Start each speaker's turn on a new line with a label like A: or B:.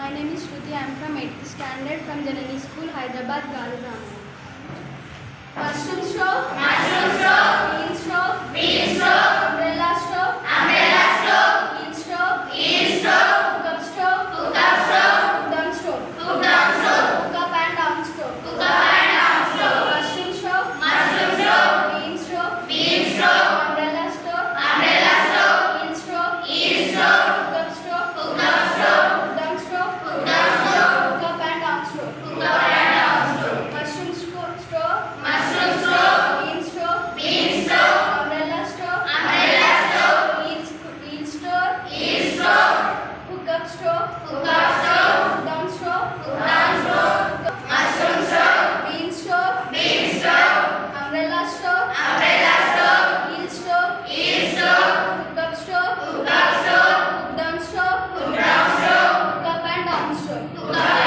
A: My name is Shruti. I am from 8th standard from Janani School, Hyderabad, Garugram. Mushroom stove, bean stove, umbrella stove, eel stove, cook-up stove, cook-down stove, cook-up and down stove, mushroom stove, bean stove, umbrella stove, eel stove, cook-up stove, cook-down stove, cook-up and down stove, mushroom stove, bean stove, umbrella stove, eel stove, cook-up stove, cook-down stove, mushroom stove, bean stove, umbrella stove, eel stove, cook-up stove, cook-down stove, cook-up and down stove.